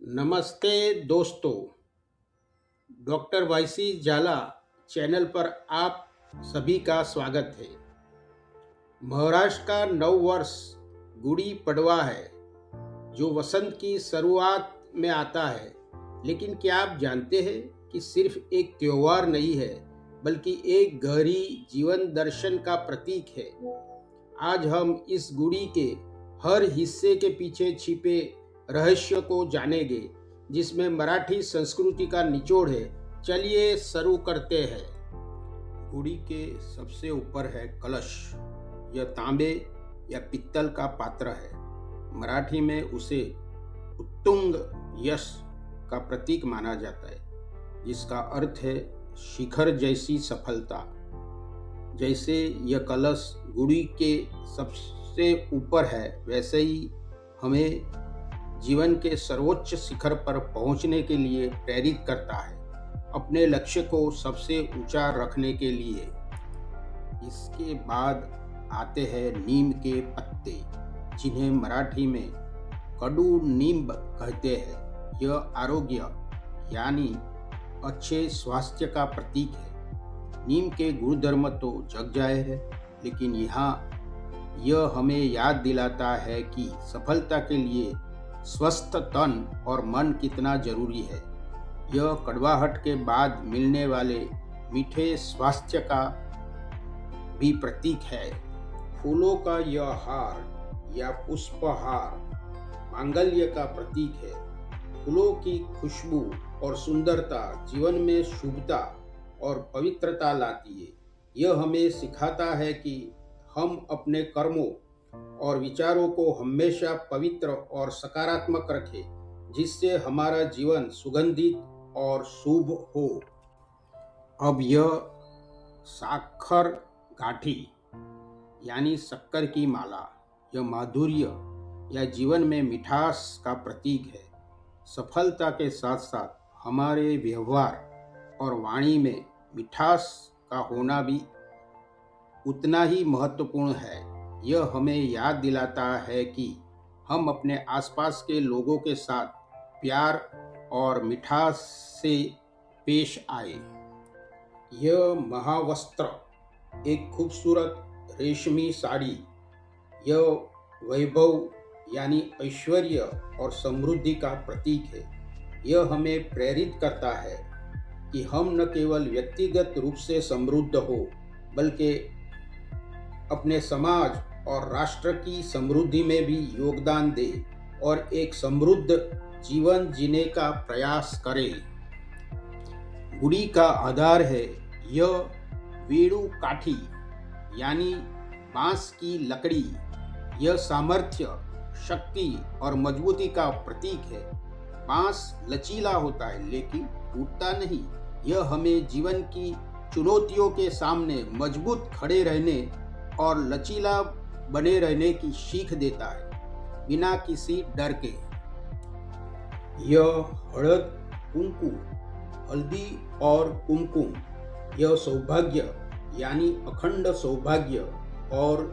नमस्ते दोस्तों। Doctor YC जाला चैनल पर आप सभी का स्वागत है। महाराष्ट्र का नव वर्ष गुड़ी पड़वा है जो वसंत की शुरुआत में आता है। लेकिन क्या आप जानते हैं कि सिर्फ एक त्योहार नहीं है बल्कि एक गहरी जीवन दर्शन का प्रतीक है। आज हम इस गुड़ी के हर हिस्से के पीछे छिपे रहस्य को जानेंगे जिसमें मराठी संस्कृति का निचोड़ है। चलिए शुरू करते हैं। गुड़ी के सबसे ऊपर है कलश। यह तांबे या पित्तल का पात्र है। मराठी में उसे उत्तुंग यश का प्रतीक माना जाता है, जिसका अर्थ है शिखर जैसी सफलता। जैसे यह कलश गुड़ी के सबसे ऊपर है, वैसे ही हमें जीवन के सर्वोच्च शिखर पर पहुंचने के लिए प्रेरित करता है, अपने लक्ष्य को सबसे ऊंचा रखने के लिए। इसके बाद आते हैं नीम के पत्ते, जिन्हें मराठी में कडू नींब कहते हैं। यह आरोग्य यानी अच्छे स्वास्थ्य का प्रतीक है। नीम के गुणधर्म तो जग जाहिर है, लेकिन यह हमें याद दिलाता है कि सफलता के लिए स्वस्थ तन और मन कितना जरूरी है। यह कड़वाहट के बाद मिलने वाले मीठे स्वास्थ्य का भी प्रतीक है। फूलों का यह हार या पुष्पहार मांगल्य का प्रतीक है। फूलों की खुशबू और सुंदरता जीवन में शुभता और पवित्रता लाती है। यह हमें सिखाता है कि हम अपने कर्मों और विचारों को हमेशा पवित्र और सकारात्मक रखें, जिससे हमारा जीवन सुगंधित और शुभ हो। अब यह साखर गाठी यानी शक्कर की माला, यह माधुर्य या जीवन में मिठास का प्रतीक है। सफलता के साथ साथ हमारे व्यवहार और वाणी में मिठास का होना भी उतना ही महत्वपूर्ण है। यह हमें याद दिलाता है कि हम अपने आसपास के लोगों के साथ प्यार और मिठास से पेश आए। यह महावस्त्र एक खूबसूरत रेशमी साड़ी, यह वैभव यानी ऐश्वर्य और समृद्धि का प्रतीक है। यह हमें प्रेरित करता है कि हम न केवल व्यक्तिगत रूप से समृद्ध हो, बल्कि अपने समाज और राष्ट्र की समृद्धि में भी योगदान दे और एक समृद्ध जीवन जीने का प्रयास करे। गुड़ी का आधार है यह वेणु काठी यानी बांस की लकड़ी। यह सामर्थ्य, शक्ति और मजबूती का प्रतीक है। बांस लचीला होता है लेकिन टूटता नहीं। यह हमें जीवन की चुनौतियों के सामने मजबूत खड़े रहने और लचीला बने रहने की सीख देता है, बिना किसी डर के। यह हळद कुमकुम, हल्दी और कुमकुम, यह सौभाग्य यानी अखंड सौभाग्य और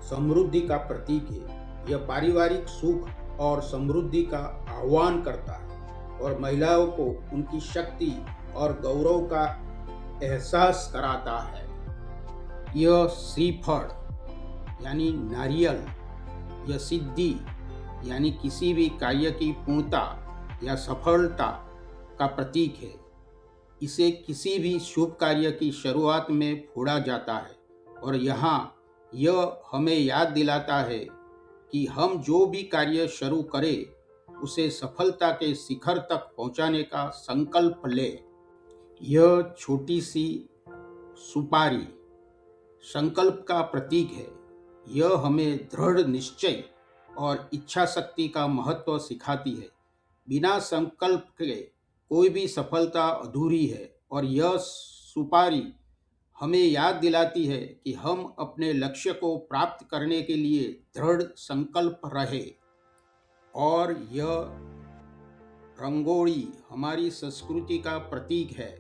समृद्धि का प्रतीक है। यह पारिवारिक सुख और समृद्धि का आह्वान करता है और महिलाओं को उनकी शक्ति और गौरव का एहसास कराता है। यह श्रीफल यानी नारियल, यह सिद्धि यानी किसी भी कार्य की पूर्णता या सफलता का प्रतीक है। इसे किसी भी शुभ कार्य की शुरुआत में फोड़ा जाता है और यह हमें याद दिलाता है कि हम जो भी कार्य शुरू करें उसे सफलता के शिखर तक पहुंचाने का संकल्प ले। यह छोटी सी सुपारी संकल्प का प्रतीक है। यह हमें दृढ़ निश्चय और इच्छा शक्ति का महत्व सिखाती है। बिना संकल्प के कोई भी सफलता अधूरी है और यह सुपारी हमें याद दिलाती है कि हम अपने लक्ष्य को प्राप्त करने के लिए दृढ़ संकल्प रहे। और यह रंगोली हमारी संस्कृति का प्रतीक है।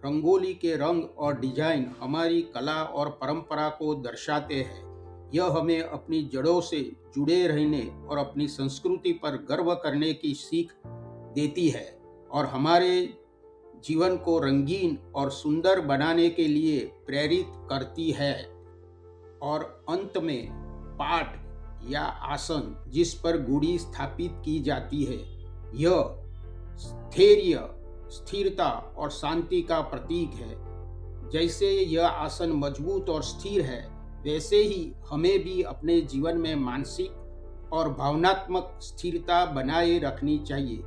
रंगोली के रंग और डिजाइन हमारी कला और परंपरा को दर्शाते हैं। यह हमें अपनी जड़ों से जुड़े रहने और अपनी संस्कृति पर गर्व करने की सीख देती है और हमारे जीवन को रंगीन और सुंदर बनाने के लिए प्रेरित करती है। और अंत में पाठ या आसन जिस पर गुड़ी स्थापित की जाती है, यह स्थैर्य, स्थिरता और शांति का प्रतीक है। जैसे यह आसन मजबूत और स्थिर है, वैसे ही हमें भी अपने जीवन में मानसिक और भावनात्मक स्थिरता बनाए रखनी चाहिए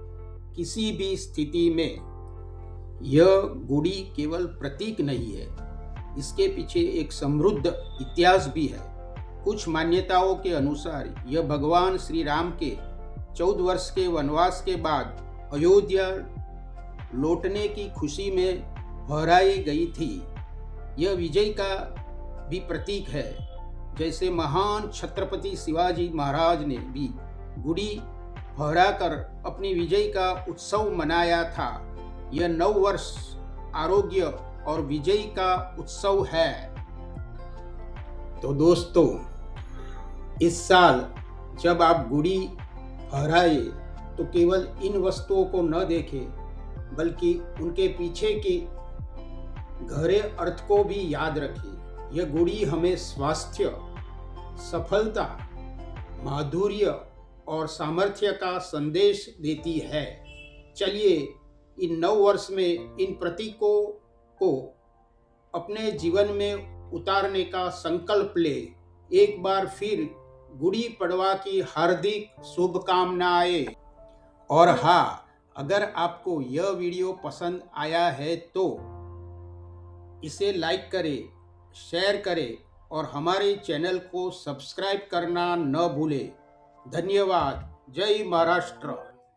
किसी भी स्थिति में। यह गुड़ी केवल प्रतीक नहीं है, इसके पीछे एक समृद्ध इतिहास भी है। कुछ मान्यताओं के अनुसार यह भगवान श्री राम के 14 वर्ष के वनवास के बाद अयोध्या लौटने की खुशी में फहराई गई थी। यह विजय का भी प्रतीक है, जैसे महान छत्रपति शिवाजी महाराज ने भी गुड़ी फहराकर अपनी विजय का उत्सव मनाया था। यह 9 वर्ष आरोग्य और विजय का उत्सव है। तो दोस्तों, इस साल जब आप गुड़ी फहराए तो केवल इन वस्तुओं को न देखें, बल्कि उनके पीछे के गहरे अर्थ को भी याद रखें। यह गुड़ी हमें स्वास्थ्य, सफलता, माधुर्य और सामर्थ्य का संदेश देती है। चलिए इन 9 वर्ष में इन प्रतीकों को अपने जीवन में उतारने का संकल्प ले। एक बार फिर गुड़ी पड़वा की हार्दिक शुभकामनाएं। और हाँ, अगर आपको यह वीडियो पसंद आया है तो इसे लाइक करें, शेयर करें और हमारे चैनल को सब्सक्राइब करना न भूलें। धन्यवाद। जय महाराष्ट्र।